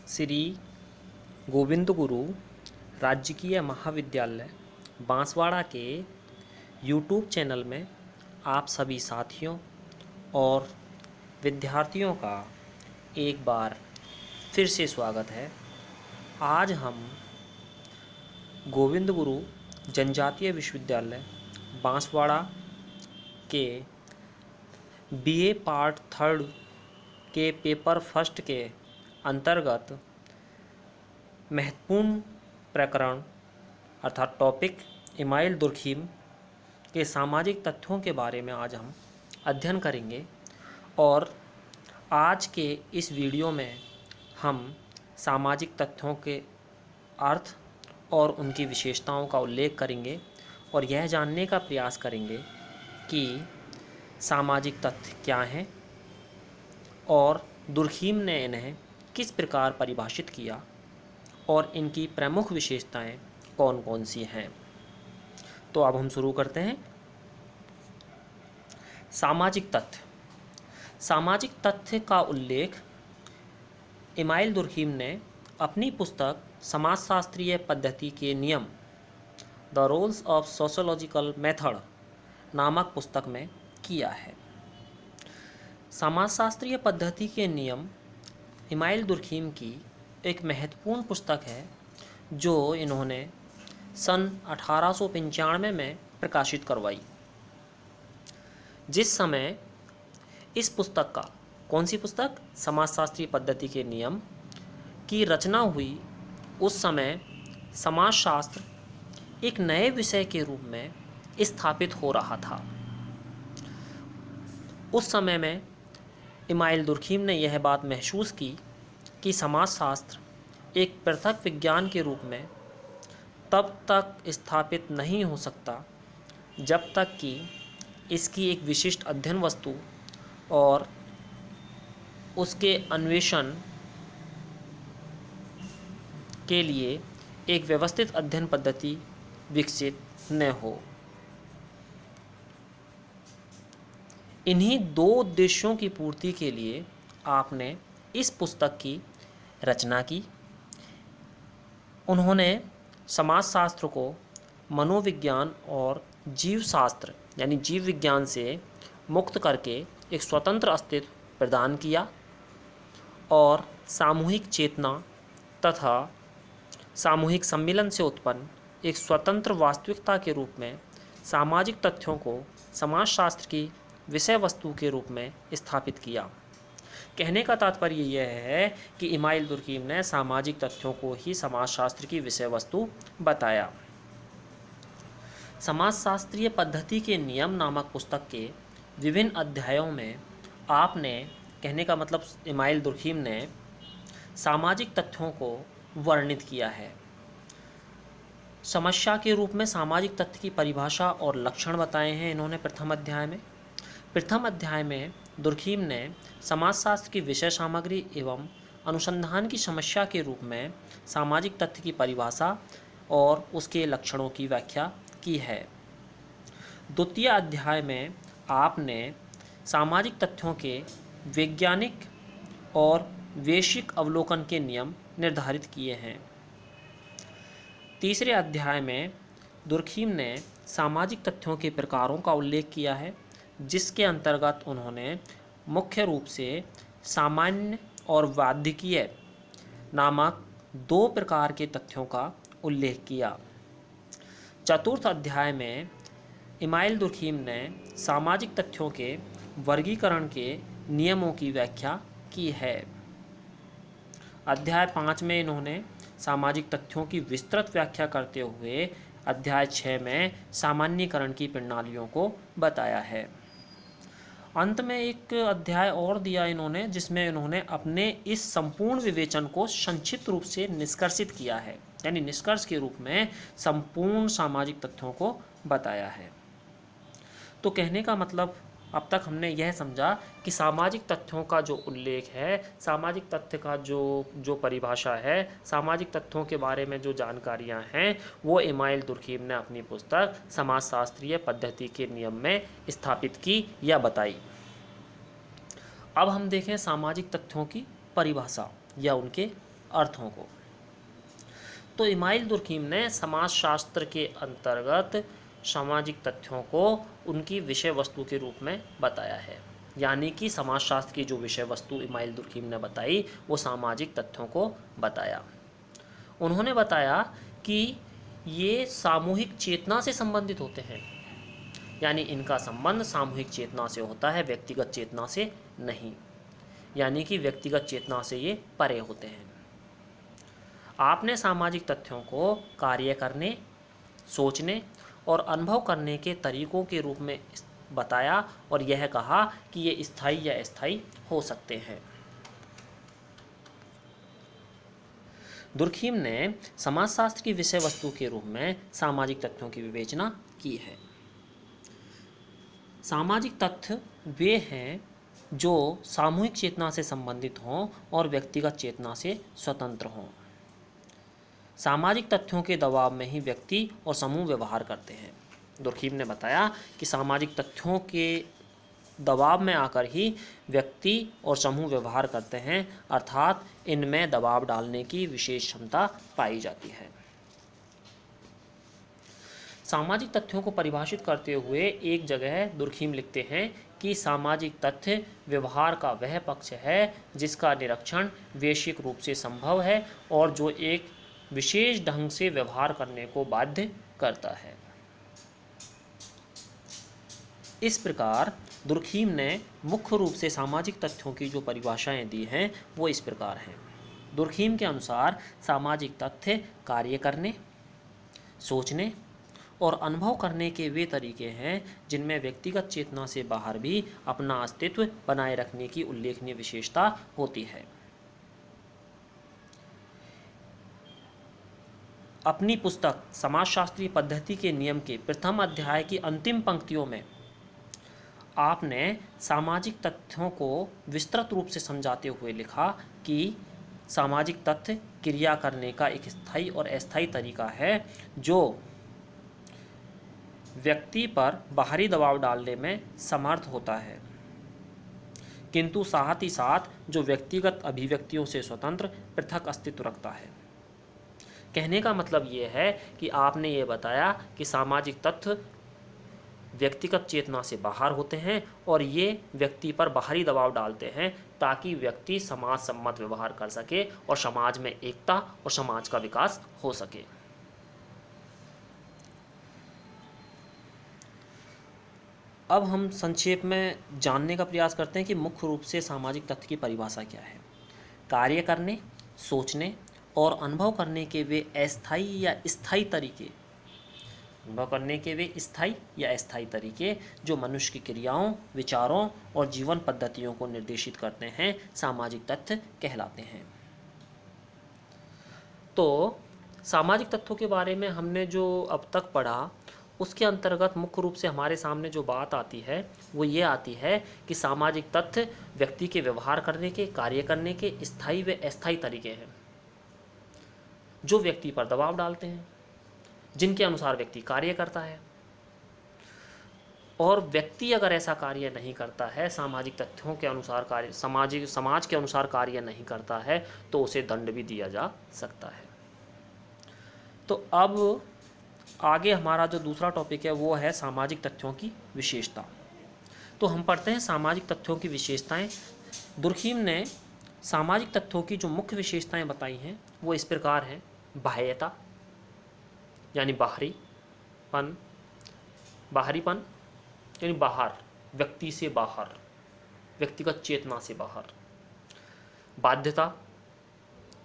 श्री गोविंद गुरु राजकीय महाविद्यालय बांसवाड़ा के यूट्यूब चैनल में आप सभी साथियों और विद्यार्थियों का एक बार फिर से स्वागत है। आज हम गोविंद गुरु जनजातीय विश्वविद्यालय बांसवाड़ा के बीए पार्ट 3 के पेपर फर्स्ट के अंतर्गत महत्वपूर्ण प्रकरण अर्थात टॉपिक इमाइल दुर्खिम के सामाजिक तथ्यों के बारे में आज हम अध्ययन करेंगे। और आज के इस वीडियो में हम सामाजिक तथ्यों के अर्थ और उनकी विशेषताओं का उल्लेख करेंगे और यह जानने का प्रयास करेंगे कि सामाजिक तथ्य क्या हैं और दुर्खिम ने इन्हें किस प्रकार परिभाषित किया और इनकी प्रमुख विशेषताएं कौन कौन सी हैं। तो अब हम शुरू करते हैं। सामाजिक तथ्य। सामाजिक तथ्य का उल्लेख इमाइल दुर्खिम ने अपनी पुस्तक समाजशास्त्रीय पद्धति के नियम the rules of sociological method नामक पुस्तक में किया है। समाजशास्त्रीय पद्धति के नियम इमाइल दुर्खिम की एक महत्वपूर्ण पुस्तक है जो इन्होंने सन 1895 में प्रकाशित करवाई। जिस समय इस पुस्तक का कौन सी पुस्तक समाजशास्त्रीय पद्धति के नियम की रचना हुई, उस समय समाजशास्त्र एक नए विषय के रूप में स्थापित हो रहा था। उस समय में इमाइल दुर्खिम ने यह बात महसूस की कि समाजशास्त्र एक पृथक विज्ञान के रूप में तब तक स्थापित नहीं हो सकता जब तक कि इसकी एक विशिष्ट अध्ययन वस्तु और उसके अन्वेषण के लिए एक व्यवस्थित अध्ययन पद्धति विकसित न हो। इन्हीं दो उद्देश्यों की पूर्ति के लिए आपने इस पुस्तक की रचना की। उन्होंने समाजशास्त्र को मनोविज्ञान और जीवशास्त्र यानी जीव विज्ञान से मुक्त करके एक स्वतंत्र अस्तित्व प्रदान किया और सामूहिक चेतना तथा सामूहिक सम्मिलन से उत्पन्न एक स्वतंत्र वास्तविकता के रूप में सामाजिक तथ्यों को समाजशास्त्र की विषय वस्तु के रूप में स्थापित किया। कहने का तात्पर्य यह है कि इमाइल दुर्खिम ने सामाजिक तथ्यों को ही समाजशास्त्र की विषय वस्तु बताया। समाजशास्त्रीय पद्धति के नियम नामक पुस्तक के विभिन्न अध्यायों में आपने, कहने का मतलब इमाइल दुर्खिम ने सामाजिक तथ्यों को वर्णित किया है। समस्या के रूप में सामाजिक तथ्य की परिभाषा और लक्षण बताए हैं इन्होंने प्रथम अध्याय में। प्रथम अध्याय में दुर्खिम ने समाजशास्त्र की विषय सामग्री एवं अनुसंधान की समस्या के रूप में सामाजिक तथ्य की परिभाषा और उसके लक्षणों की व्याख्या की है। द्वितीय अध्याय में आपने सामाजिक तथ्यों के वैज्ञानिक और वैश्विक अवलोकन के नियम निर्धारित किए हैं। तीसरे अध्याय में दुर्खिम ने सामाजिक तथ्यों के प्रकारों का उल्लेख किया है, जिसके अंतर्गत उन्होंने मुख्य रूप से सामान्य और वाद्यकीय नामक दो प्रकार के तथ्यों का उल्लेख किया। चतुर्थ अध्याय में इमाइल दुर्खिम ने सामाजिक तथ्यों के वर्गीकरण के नियमों की व्याख्या की है। अध्याय 5 में इन्होंने सामाजिक तथ्यों की विस्तृत व्याख्या करते हुए अध्याय 6 में सामान्यीकरण की प्रणालियों को बताया है। अंत में एक अध्याय और दिया इन्होंने, जिसमें इन्होंने अपने इस संपूर्ण विवेचन को संक्षिप्त रूप से निष्कर्षित किया है, यानी निष्कर्ष के रूप में संपूर्ण सामाजिक तथ्यों को बताया है। तो कहने का मतलब अब तक हमने यह समझा कि सामाजिक तथ्यों का जो उल्लेख है, सामाजिक तथ्य का जो परिभाषा है, सामाजिक तथ्यों के बारे में जो जानकारियां हैं, वो इमाइल दुर्खिम ने अपनी पुस्तक समाजशास्त्रीय पद्धति के नियम में स्थापित की या बताई। अब हम देखें सामाजिक तथ्यों की परिभाषा या उनके अर्थों को। तो इमाइल दुर्खीम ने समाजशास्त्र के अंतर्गत सामाजिक तथ्यों को उनकी विषय वस्तु के रूप में बताया है। यानी कि समाजशास्त्र की जो विषय वस्तु इमाइल दुर्खीम ने बताई वो सामाजिक तथ्यों को बताया। उन्होंने बताया कि ये सामूहिक चेतना से संबंधित होते हैं, यानी इनका संबंध सामूहिक चेतना से होता है, व्यक्तिगत चेतना से नहीं। यानी कि व्यक्तिगत चेतना से ये परे होते हैं। आपने सामाजिक तथ्यों को कार्य करने, सोचने और अनुभव करने के तरीकों के रूप में बताया और यह कहा कि ये स्थायी या अस्थायी हो सकते हैं। दुर्खीम ने समाजशास्त्र की विषय वस्तु के रूप में सामाजिक तथ्यों की विवेचना की है। सामाजिक तथ्य वे हैं जो सामूहिक चेतना से संबंधित हों और व्यक्तिगत चेतना से स्वतंत्र हों। सामाजिक तथ्यों के दबाव में ही व्यक्ति और समूह व्यवहार करते हैं। दुर्खीम ने बताया कि सामाजिक तथ्यों के दबाव में आकर ही व्यक्ति और समूह व्यवहार करते हैं, अर्थात इनमें दबाव डालने की विशेष क्षमता पाई जाती है। सामाजिक तथ्यों को परिभाषित करते हुए एक जगह दुर्खीम लिखते हैं कि सामाजिक तथ्य व्यवहार का वह पक्ष है जिसका निरीक्षण वैश्विक रूप से संभव है और जो एक विशेष ढंग से व्यवहार करने को बाध्य करता है। इस प्रकार दुर्खीम ने मुख्य रूप से सामाजिक तथ्यों की जो परिभाषाएं दी हैं वो इस प्रकार हैं। दुर्खीम के अनुसार सामाजिक तथ्य कार्य करने, सोचने और अनुभव करने के वे तरीके हैं जिनमें व्यक्तिगत चेतना से बाहर भी अपना अस्तित्व बनाए रखने की उल्लेखनीय विशेषता होती है। अपनी पुस्तक समाजशास्त्रीय पद्धति के नियम के प्रथम अध्याय की अंतिम पंक्तियों में आपने सामाजिक तथ्यों को विस्तृत रूप से समझाते हुए लिखा कि सामाजिक तथ्य क्रिया करने का एक स्थायी और अस्थायी तरीका है जो व्यक्ति पर बाहरी दबाव डालने में समर्थ होता है, किंतु साथ ही साथ जो व्यक्तिगत अभिव्यक्तियों से स्वतंत्र पृथक अस्तित्व रखता है। कहने का मतलब ये है कि आपने ये बताया कि सामाजिक तथ्य व्यक्तिगत चेतना से बाहर होते हैं और ये व्यक्ति पर बाहरी दबाव डालते हैं ताकि व्यक्ति समाज सम्मत व्यवहार कर सके और समाज में एकता और समाज का विकास हो सके। अब हम संक्षेप में जानने का प्रयास करते हैं कि मुख्य रूप से सामाजिक तथ्य की परिभाषा क्या है। कार्य करने, सोचने और अनुभव करने के वे अस्थायी या स्थायी तरीके, अनुभव करने के वे स्थायी या अस्थायी तरीके जो मनुष्य की क्रियाओं, विचारों और जीवन पद्धतियों को निर्देशित करते हैं, सामाजिक तथ्य कहलाते हैं। तो सामाजिक तथ्यों के बारे में हमने जो अब तक पढ़ा उसके अंतर्गत मुख्य रूप से हमारे सामने जो बात आती है वो ये आती है कि सामाजिक तथ्य व्यक्ति के व्यवहार करने के, कार्य करने के स्थायी व अस्थायी तरीके हैं जो व्यक्ति पर दबाव डालते हैं, जिनके अनुसार व्यक्ति कार्य करता है। और व्यक्ति अगर ऐसा कार्य नहीं करता है, सामाजिक तथ्यों के अनुसार कार्य, समाज के अनुसार कार्य नहीं करता है, तो उसे दंड भी दिया जा सकता है। तो अब आगे हमारा जो दूसरा टॉपिक है वो है सामाजिक तथ्यों की विशेषता। तो हम पढ़ते हैं सामाजिक तथ्यों की विशेषताएं। दुर्खीम ने सामाजिक तथ्यों की जो मुख्य विशेषताएं बताई हैं वो इस प्रकार हैं। बाह्यता यानी बाहरीपन, बाहरीपन यानी बाहर, व्यक्ति से बाहर, व्यक्तिगत चेतना से बाहर। बाध्यता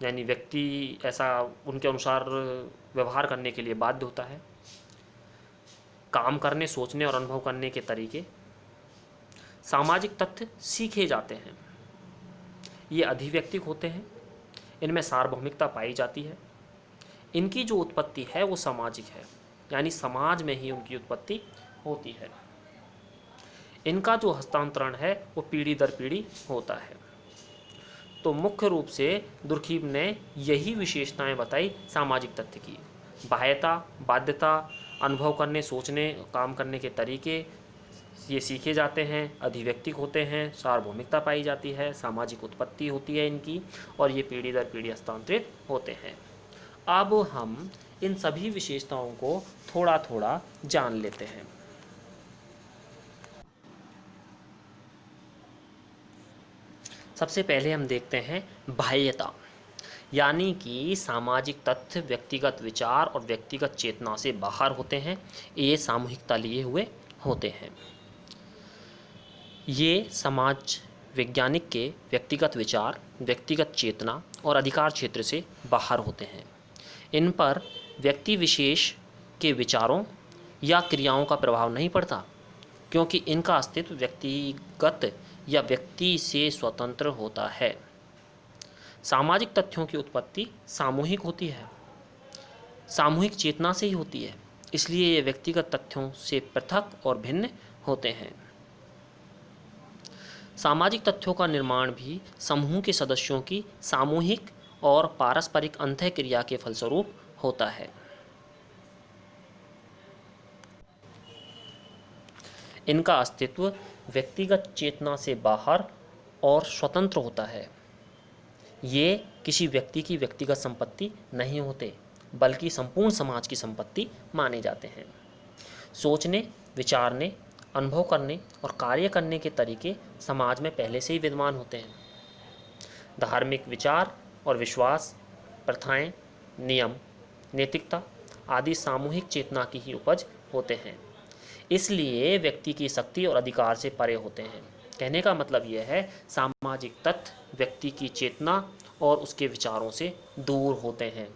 यानी व्यक्ति ऐसा उनके अनुसार व्यवहार करने के लिए बाध्य होता है। काम करने, सोचने और अनुभव करने के तरीके। सामाजिक तथ्य सीखे जाते हैं, ये अधिव्यक्तिक होते हैं, इनमें सार्वभौमिकता पाई जाती है। इनकी जो उत्पत्ति है वो सामाजिक है, यानी समाज में ही उनकी उत्पत्ति होती है। इनका जो हस्तांतरण है वो पीढ़ी दर पीढ़ी होता है। तो मुख्य रूप से दुर्खीम ने यही विशेषताएं बताई सामाजिक तथ्य की। बाह्यता, बाध्यता, अनुभव करने, सोचने, काम करने के तरीके, ये सीखे जाते हैं, अधिव्यक्तिक होते हैं, सार्वभौमिकता पाई जाती है, सामाजिक उत्पत्ति होती है इनकी, और ये पीढ़ी दर पीढ़ी हस्तांतरित होते हैं। अब हम इन सभी विशेषताओं को थोड़ा थोड़ा जान लेते हैं। सबसे पहले हम देखते हैं बाह्यता, यानी कि सामाजिक तथ्य व्यक्तिगत विचार और व्यक्तिगत चेतना से बाहर होते हैं, ये सामूहिकता लिए हुए होते हैं। ये समाज वैज्ञानिक के व्यक्तिगत विचार, व्यक्तिगत चेतना और अधिकार क्षेत्र से बाहर होते हैं। इन पर व्यक्ति विशेष के विचारों या क्रियाओं का प्रभाव नहीं पड़ता, क्योंकि इनका अस्तित्व व्यक्तिगत या व्यक्ति से स्वतंत्र होता है। सामाजिक तथ्यों की उत्पत्ति सामूहिक होती है, सामूहिक चेतना से ही होती है, इसलिए ये व्यक्तिगत तथ्यों से पृथक और भिन्न होते हैं। सामाजिक तथ्यों का निर्माण भी समूह के सदस्यों की सामूहिक और पारस्परिक अंतःक्रिया के फलस्वरूप होता है। इनका अस्तित्व व्यक्तिगत चेतना से बाहर और स्वतंत्र होता है। ये किसी व्यक्ति की व्यक्तिगत संपत्ति नहीं होते, बल्कि संपूर्ण समाज की संपत्ति माने जाते हैं। सोचने, विचारने, अनुभव करने और कार्य करने के तरीके समाज में पहले से ही विद्यमान होते हैं। धार्मिक विचार और विश्वास, प्रथाएं, नियम, नैतिकता आदि सामूहिक चेतना की ही उपज होते हैं, इसलिए व्यक्ति की शक्ति और अधिकार से परे होते हैं। कहने का मतलब यह है, सामाजिक तथ्य व्यक्ति की चेतना और उसके विचारों से दूर होते हैं,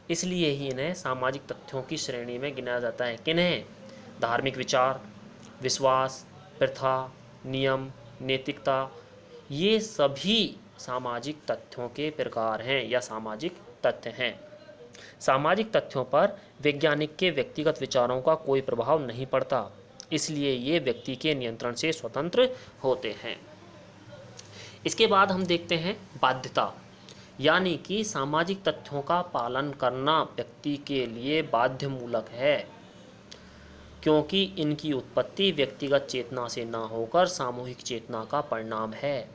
इसलिए ही इन्हें सामाजिक तथ्यों की श्रेणी में गिना जाता है। किन्हें? धार्मिक विचार, विश्वास, प्रथा, नियम, नैतिकता, ये सभी सामाजिक तथ्यों के प्रकार हैं या सामाजिक तथ्य हैं। सामाजिक तथ्यों पर वैज्ञानिक के व्यक्तिगत विचारों का कोई प्रभाव नहीं पड़ता, इसलिए ये व्यक्ति के नियंत्रण से स्वतंत्र होते हैं। इसके बाद हम देखते हैं बाध्यता, यानी कि सामाजिक तथ्यों का पालन करना व्यक्ति के लिए बाध्यमूलक है, क्योंकि इनकी उत्पत्ति व्यक्तिगत चेतना से न होकर सामूहिक चेतना का परिणाम है।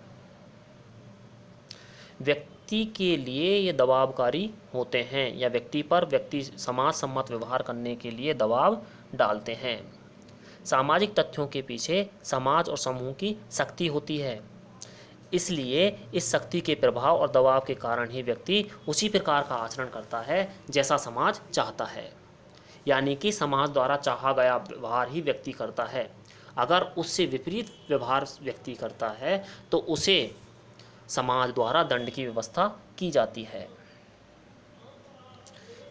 व्यक्ति के लिए ये दबावकारी होते हैं या व्यक्ति पर व्यक्ति समाज सम्मत व्यवहार करने के लिए दबाव डालते हैं। सामाजिक तथ्यों के पीछे समाज और समूह की शक्ति होती है, इसलिए इस शक्ति के प्रभाव और दबाव के कारण ही व्यक्ति उसी प्रकार का आचरण करता है जैसा समाज चाहता है, यानी कि समाज द्वारा चाहा गया व्यवहार ही व्यक्ति करता है। अगर उससे विपरीत व्यवहार व्यक्ति करता है तो उसे समाज द्वारा दंड की व्यवस्था की जाती है।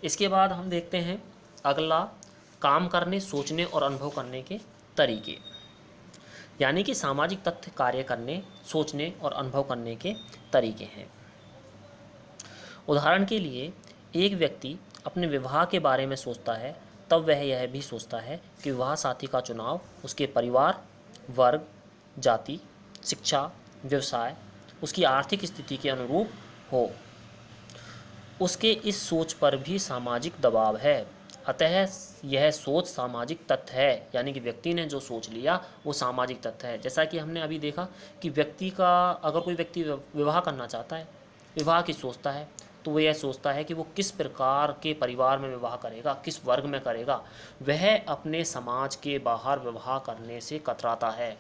इसके बाद हम देखते हैं अगला, काम करने, सोचने और अनुभव करने के तरीके, यानी कि सामाजिक तथ्य कार्य करने, सोचने और अनुभव करने के तरीके हैं। उदाहरण के लिए, एक व्यक्ति अपने विवाह के बारे में सोचता है तब वह यह भी सोचता है कि विवाह साथी का चुनाव उसके परिवार, वर्ग, जाति, शिक्षा, व्यवसाय, उसकी आर्थिक स्थिति के अनुरूप हो। उसके इस सोच पर भी सामाजिक दबाव है, अतः यह सोच सामाजिक तथ्य है, यानी कि व्यक्ति ने जो सोच लिया वो सामाजिक तथ्य है। जैसा कि हमने अभी देखा कि व्यक्ति का, अगर कोई व्यक्ति विवाह करना चाहता है, विवाह की सोचता है, तो वो यह सोचता है कि वो किस प्रकार के परिवार में विवाह करेगा, किस वर्ग में करेगा। वह अपने समाज के बाहर विवाह करने से कतराता है,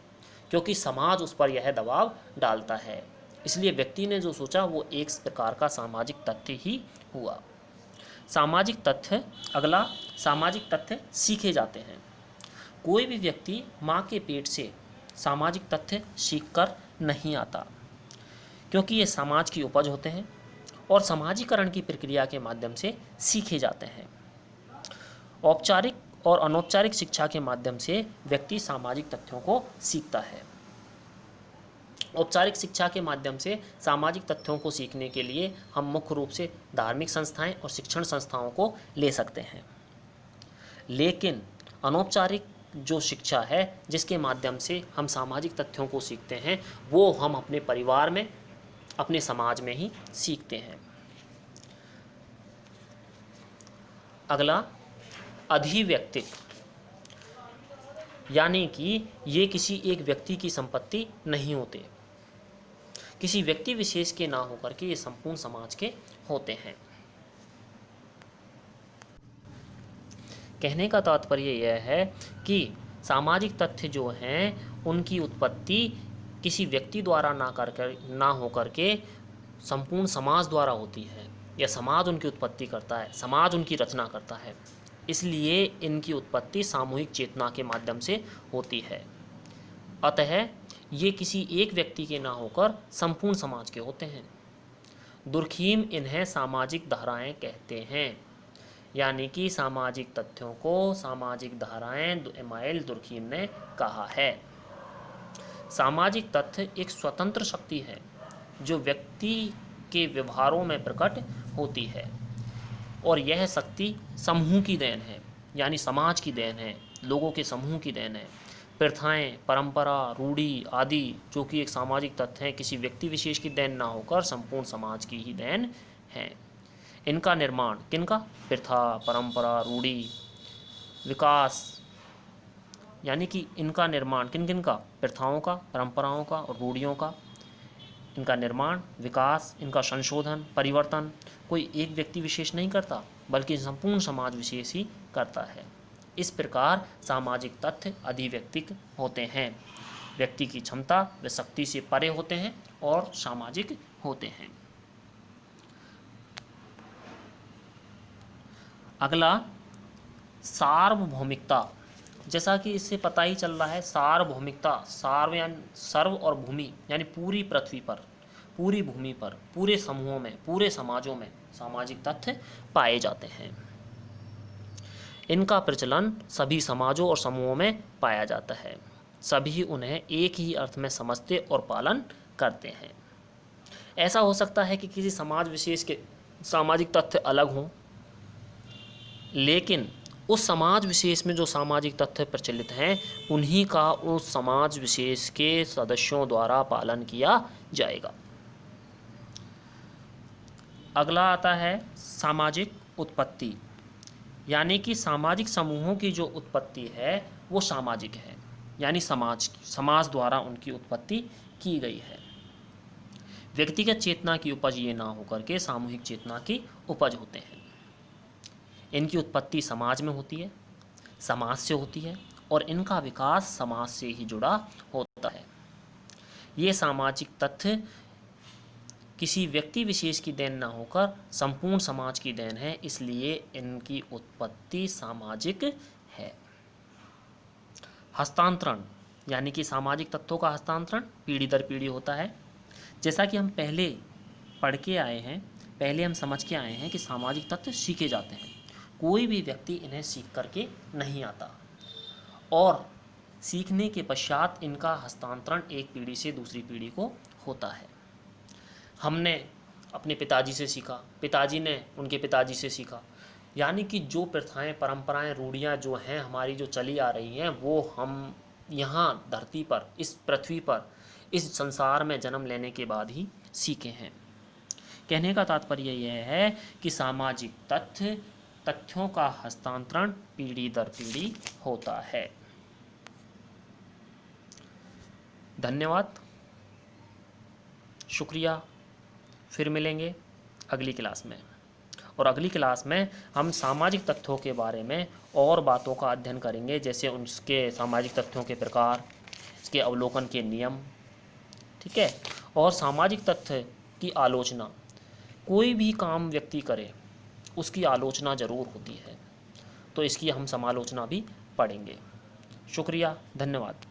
क्योंकि समाज उस पर यह दबाव डालता है। इसलिए व्यक्ति ने जो सोचा वो एक प्रकार का सामाजिक तथ्य ही हुआ। सामाजिक तथ्य, अगला, सामाजिक तथ्य सीखे जाते हैं। कोई भी व्यक्ति माँ के पेट से सामाजिक तथ्य सीखकर नहीं आता, क्योंकि ये समाज की उपज होते हैं और समाजीकरण की प्रक्रिया के माध्यम से सीखे जाते हैं। औपचारिक और अनौपचारिक शिक्षा के माध्यम से व्यक्ति सामाजिक तथ्यों को सीखता है। औपचारिक शिक्षा के माध्यम से सामाजिक तथ्यों को सीखने के लिए हम मुख्य रूप से धार्मिक संस्थाएं और शिक्षण संस्थाओं को ले सकते हैं, लेकिन अनौपचारिक जो शिक्षा है जिसके माध्यम से हम सामाजिक तथ्यों को सीखते हैं, वो हम अपने परिवार में, अपने समाज में ही सीखते हैं। अगला, अधिव्यक्तिक, यानी कि ये किसी एक व्यक्ति की संपत्ति नहीं होते, किसी व्यक्ति विशेष के ना होकर के ये संपूर्ण समाज के होते हैं। कहने का तात्पर्य यह है कि सामाजिक तथ्य जो हैं उनकी उत्पत्ति किसी व्यक्ति द्वारा ना होकर के संपूर्ण समाज द्वारा होती है, या समाज उनकी उत्पत्ति करता है, समाज उनकी रचना करता है। इसलिए इनकी उत्पत्ति सामूहिक चेतना के माध्यम से होती है। अतः ये किसी एक व्यक्ति के ना होकर संपूर्ण समाज के होते हैं। दुर्खीम इन्हें सामाजिक धाराएं कहते हैं, यानी कि सामाजिक तथ्यों को सामाजिक धाराएं एमाइल दुर्खीम ने कहा है। सामाजिक तथ्य एक स्वतंत्र शक्ति है जो व्यक्ति के व्यवहारों में प्रकट होती है, और यह शक्ति समूह की देन है, यानी समाज की देन है, लोगों के समूह की देन है। प्रथाएं, परंपरा, रूढ़ी आदि जो कि एक सामाजिक तथ्य है, किसी व्यक्ति विशेष की देन ना होकर संपूर्ण समाज की ही देन है। इनका निर्माण किनका? प्रथा, परंपरा, रूढ़ी, विकास, यानी कि इनका निर्माण किन किन का? प्रथाओं का, परंपराओं का और रूढ़ियों का। इनका निर्माण, विकास, इनका संशोधन, परिवर्तन कोई एक व्यक्ति विशेष नहीं करता, बल्कि संपूर्ण समाज विशेष ही करता है। इस प्रकार सामाजिक तथ्य अधिव्यक्तिक होते हैं, व्यक्ति की क्षमता व शक्ति से परे होते हैं और सामाजिक होते हैं। अगला, सार्वभौमिकता। जैसा कि इससे पता ही चल रहा है, सार्वभौमिकता, सार्व यानी सर्व और भूमि, यानी पूरी पृथ्वी पर, पूरी भूमि पर, पूरे समूहों में, पूरे समाजों में सामाजिक तथ्य पाए जाते हैं। इनका प्रचलन सभी समाजों और समूहों में पाया जाता है। सभी उन्हें एक ही अर्थ में समझते और पालन करते हैं। ऐसा हो सकता है कि किसी समाज विशेष के सामाजिक तथ्य अलग हों, लेकिन उस समाज विशेष में जो सामाजिक तथ्य प्रचलित हैं उन्हीं का उस समाज विशेष के सदस्यों द्वारा पालन किया जाएगा। अगला आता है सामाजिक उत्पत्ति, यानी कि सामाजिक समूहों की जो उत्पत्ति है वो सामाजिक है, यानी समाज द्वारा उनकी उत्पत्ति की गई है। व्यक्तिगत चेतना की उपज ये ना होकर के सामूहिक चेतना की उपज होते हैं। इनकी उत्पत्ति समाज में होती है, समाज से होती है, और इनका विकास समाज से ही जुड़ा होता है। ये सामाजिक तथ्य किसी व्यक्ति विशेष की देन ना होकर संपूर्ण समाज की देन है, इसलिए इनकी उत्पत्ति सामाजिक है। हस्तांतरण, यानी कि सामाजिक तत्वों का हस्तांतरण पीढ़ी दर पीढ़ी होता है। जैसा कि हम पहले पढ़ के आए हैं, पहले हम समझ के आए हैं कि सामाजिक तत्व सीखे जाते हैं, कोई भी व्यक्ति इन्हें सीख करके नहीं आता, और सीखने के पश्चात इनका हस्तांतरण एक पीढ़ी से दूसरी पीढ़ी को होता है। हमने अपने पिताजी से सीखा, पिताजी ने उनके पिताजी से सीखा, यानी कि जो प्रथाएं, परंपराएं, रूढ़ियां जो हैं हमारी, जो चली आ रही हैं, वो हम यहाँ धरती पर, इस पृथ्वी पर, इस संसार में जन्म लेने के बाद ही सीखे हैं। कहने का तात्पर्य यह है कि सामाजिक तथ्यों का हस्तांतरण पीढ़ी दर पीढ़ी होता है। धन्यवाद, शुक्रिया। फिर मिलेंगे अगली क्लास में, और अगली क्लास में हम सामाजिक तथ्यों के बारे में और बातों का अध्ययन करेंगे, जैसे उसके सामाजिक तथ्यों के प्रकार, इसके अवलोकन के नियम, ठीक है। और सामाजिक तथ्य की आलोचना, कोई भी काम व्यक्ति करे उसकी आलोचना ज़रूर होती है, तो इसकी हम समालोचना भी पढ़ेंगे। शुक्रिया, धन्यवाद।